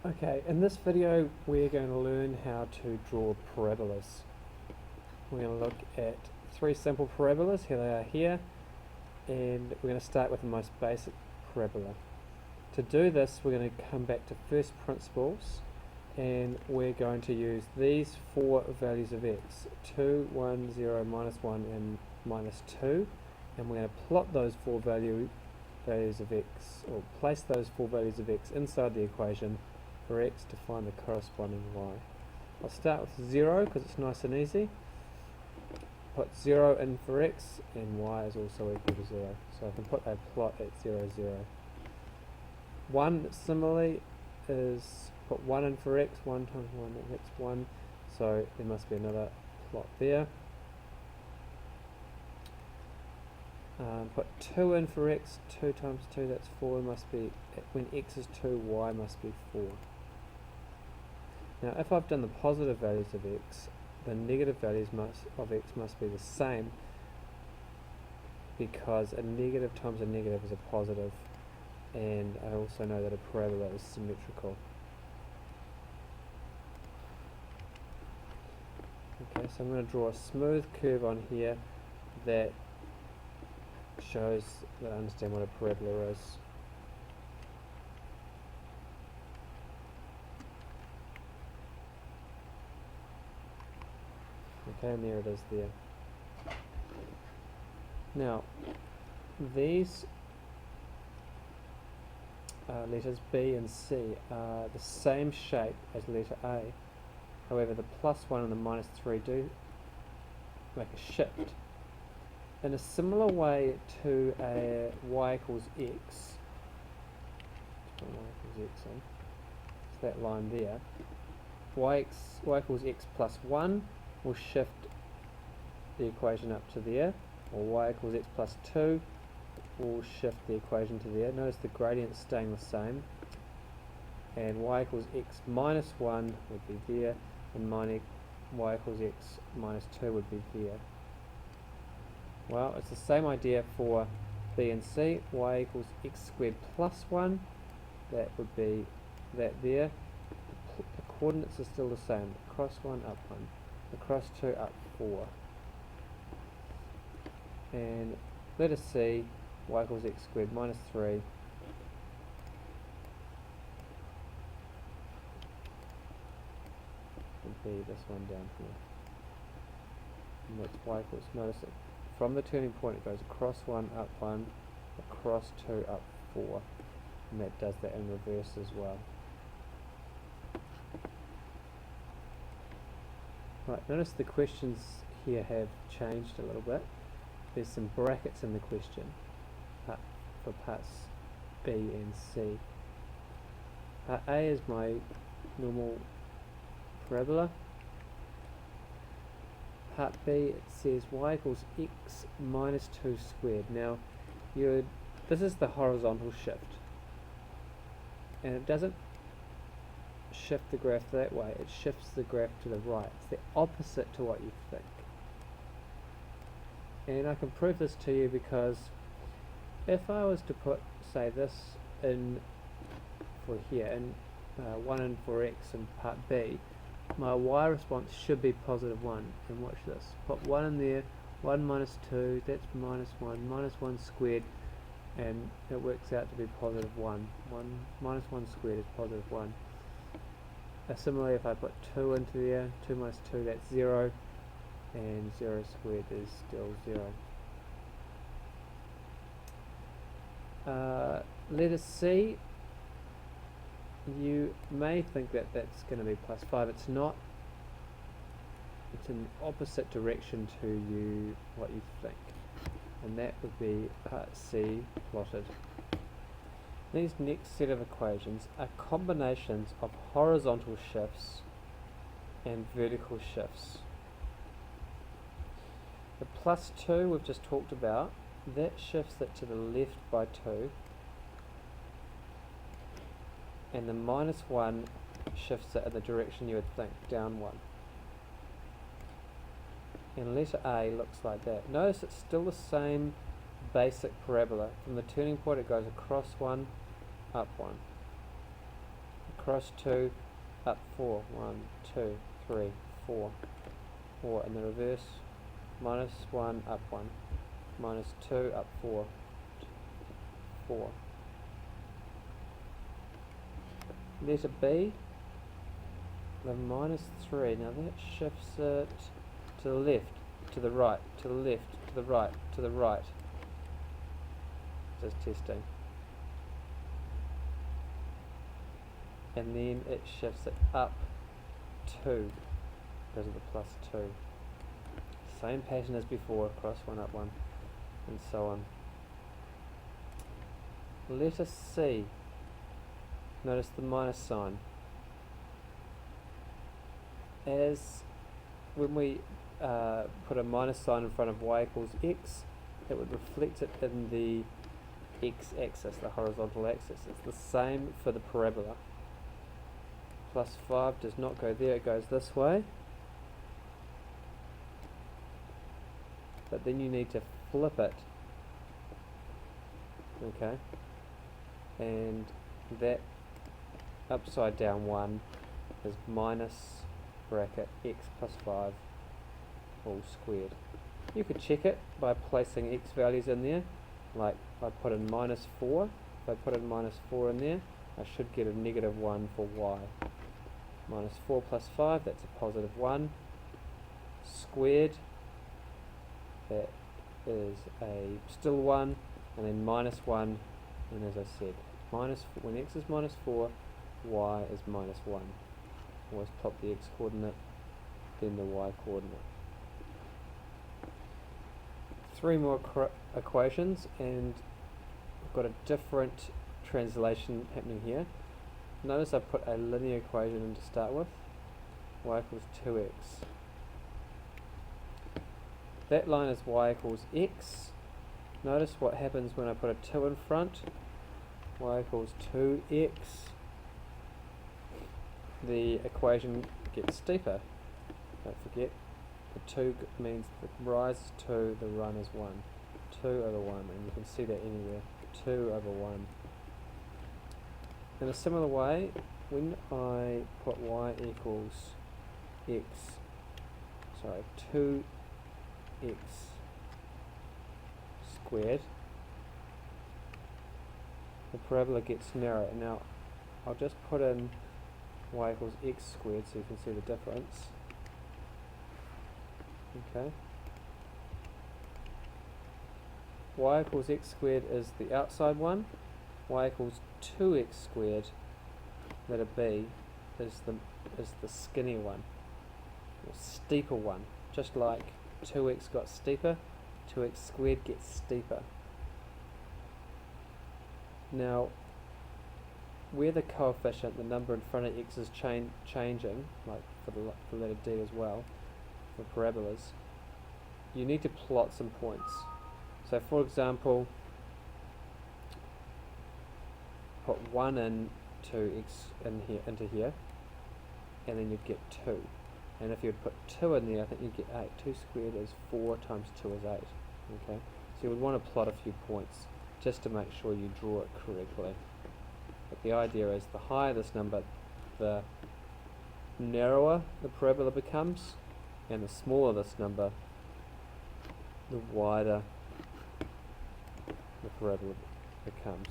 Okay, in this video we're going to learn how to draw parabolas. We're going to look at three simple parabolas, here they are here, and we're going to start with the most basic parabola. To do this we're going to come back to first principles and we're going to use these four values of x, 2, 1, 0, minus 1 and minus 2, and we're going to plot those four values of x, or place those four values of x inside the equation for x to find the corresponding y. I'll start with 0 because it's nice and easy. Put 0 in for x and y is also equal to 0. So I can put a plot at 0, 0. 1 similarly is put 1 in for x, 1 times 1 that's 1. So there must be another plot there. Put 2 in for x, 2 times 2 that's 4, must be, when x is 2, y must be 4. Now if I've done the positive values of x, the negative values of x must be the same, because a negative times a negative is a positive, and I also know that a parabola is symmetrical. Okay, so I'm going to draw a smooth curve on here that shows that I understand what a parabola is. Okay, and there it is there. Now, these letters B and C are the same shape as letter A. However, the +1 and the -3 do make a shift. In a similar way to a y equals x, put y equals x in, it's that line there, y equals x plus 1 will shift the equation up to there, or y equals x plus 2 will shift the equation to there. Notice the gradient staying the same, and y equals x minus 1 would be there, and y equals x minus 2 would be there. Well, it's the same idea for B and C. Y equals x squared plus 1, that would be that there. The coordinates are still the same, across 1, up 1, across 2, up 4. And letter C, y equals x squared minus 3 would be this one down here. And that's y equals, notice it, from the turning point it goes across 1, up 1, across 2, up 4. And that does that in reverse as well. Right, notice the questions here have changed a little bit. There's some brackets in the question for parts B and C. Part A is my normal parabola. Part B, it says y equals x minus 2 squared. Now, this is the horizontal shift, and it doesn't shift the graph that way, it shifts the graph to the right. It's the opposite to what you think. And I can prove this to you because if I was to put, say, this in for here, and 1 in for x in part B, my y response should be positive 1. And watch this. Put 1 in there, 1 minus 2, that's minus 1, minus 1 squared, and it works out to be positive 1. Minus 1 squared is positive 1. Similarly, if I put 2 into there, 2 minus 2, that's 0, and 0 squared is still 0. Letter C, you may think that that's going to be plus 5. It's not. It's in the opposite direction to what you think, and that would be part C plotted. These next set of equations are combinations of horizontal shifts and vertical shifts. The plus 2 we've just talked about, that shifts it to the left by 2, and the minus 1 shifts it in the direction you would think, down 1. And letter A looks like that. Notice it's still the same basic parabola. From the turning point it goes across 1, up 1, across 2, up 4, 1, 2, 3, 4, 4 in the reverse, minus 1, up 1, minus 2, up 4, 4. Letter B, the minus 3, now that shifts it to the left, to the right, to the left, to the right, to the right. Just testing. And then it shifts it up 2 because of the plus 2. Same pattern as before, across 1, up 1, and so on. Letter C. Notice the minus sign. As when we put a minus sign in front of y equals x, it would reflect it in the x-axis, the horizontal axis. It's the same for the parabola. Plus 5 does not go there, it goes this way. But then you need to flip it. Okay? And that upside down 1 is minus bracket x plus 5 all squared. You could check it by placing x values in there, like I put in minus 4. If I put in minus 4 in there, I should get a negative 1 for y. Minus 4 plus 5, that's a positive 1. Squared, that is a still 1, and then minus 1, and as I said, when x is minus 4, y is minus 1. Always plot the x coordinate, then the y coordinate. 3 more equations, and we've got a different translation happening here. Notice I put a linear equation in to start with. Y equals 2x. That line is y equals x. Notice what happens when I put a 2 in front. Y equals 2x. The equation gets steeper. Don't forget, the 2 means the rise is 2, the run is 1. 2 over 1, and you can see that anywhere. 2 over 1. In a similar way, when I put y equals x, 2x squared, the parabola gets narrow. Now, I'll just put in y equals x squared so you can see the difference. Okay. Y equals x squared is the outside one. Y equals 2x squared, letter B, is the skinny one, or steeper one. Just like 2x got steeper, 2x squared gets steeper. Now, where the coefficient, the number in front of x is changing, like for letter D as well, for parabolas, you need to plot some points. So for example, put 1 into x into here, and then you'd get 2. And if you'd put 2 in there, I think you'd get 8. 2 squared is 4 times 2 is 8. Okay, so you would want to plot a few points just to make sure you draw it correctly. But the idea is the higher this number, the narrower the parabola becomes, and the smaller this number, the wider the parabola becomes.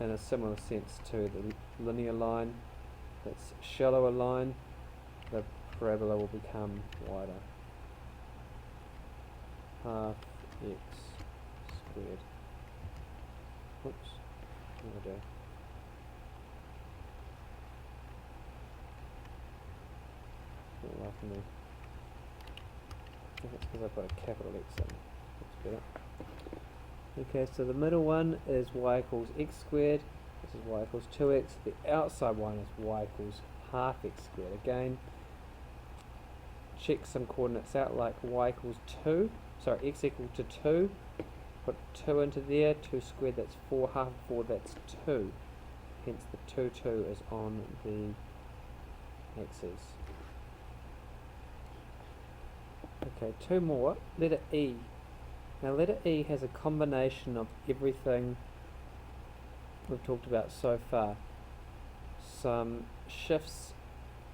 In a similar sense to the linear line, that's shallower line, the parabola will become wider. Half x squared. Oops, what did I do? Don't laugh at me. I think it's because I've got a capital X in. That's better. Okay, so the middle one is y equals x squared. This is y equals 2x. The outside one is y equals half x squared. Again, check some coordinates out, like y equals 2. Sorry, x equal to 2. Put 2 into there. 2 squared, that's 4. Half of 4, that's 2. Hence the 2 is on the axis. Okay, 2 more. Letter E. Now letter E has a combination of everything we've talked about so far. Some shifts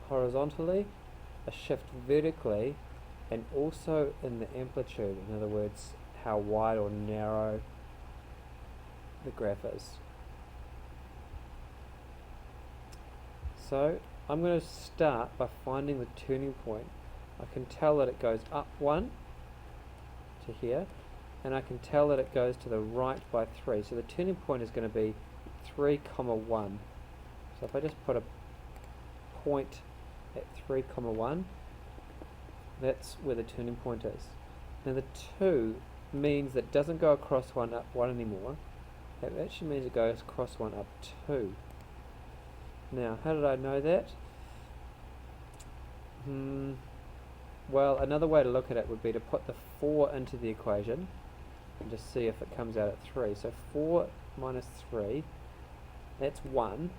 horizontally, a shift vertically, and also in the amplitude, in other words, how wide or narrow the graph is. So I'm going to start by finding the turning point. I can tell that it goes up 1 to here, and I can tell that it goes to the right by 3. So the turning point is going to be 3, 1. So if I just put a point at 3, 1, that's where the turning point is. Now the 2 means that it doesn't go across 1 up 1 anymore. It actually means it goes across 1 up 2. Now, how did I know that? Well, another way to look at it would be to put the 4 into the equation and just see if it comes out at 3. So 4 minus 3, that's 1.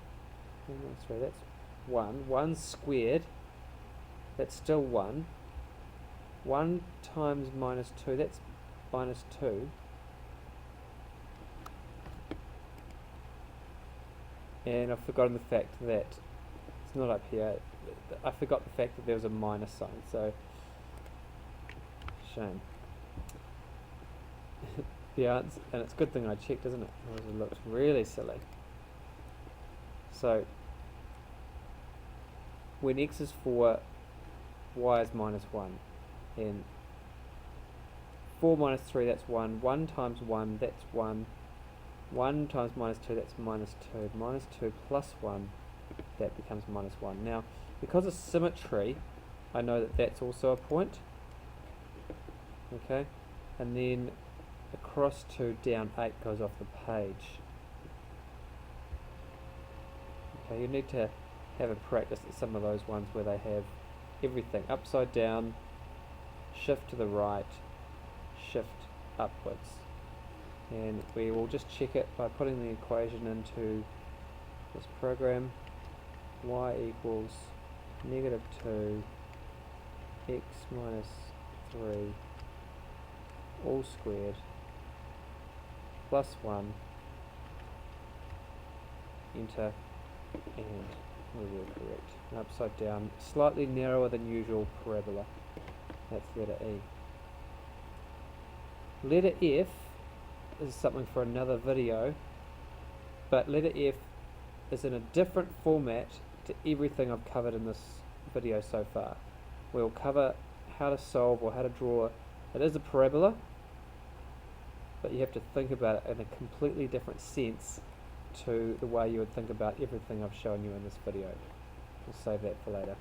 4 minus 3, that's 1. 1 squared, that's still 1. 1 times minus 2, that's minus 2. And I've forgotten the fact that it's not up here. I forgot the fact that there was a minus sign, so shame. The answer, and it's a good thing I checked, isn't it? Otherwise it looks really silly. So when x is 4, y is minus 1, and 4 minus 3, that's 1. 1 times 1, that's 1. 1 times minus 2, that's minus 2. Minus 2 plus 1, that becomes minus 1. Now, because of symmetry, I know that that's also a point. Okay, and then across 2, down 8 goes off the page. Okay, you need to have a practice at some of those ones where they have everything upside down, shift to the right, shift upwards. And we will just check it by putting the equation into this program. Y equals negative 2 x minus 3 all squared plus 1, enter, and we were correct. And upside down, slightly narrower than usual parabola. That's letter E. Letter F is something for another video, but letter F is in a different format to everything I've covered in this video so far. We'll cover how to solve or how to draw. It is a parabola, but you have to think about it in a completely different sense to the way you would think about everything I've shown you in this video. We'll save that for later.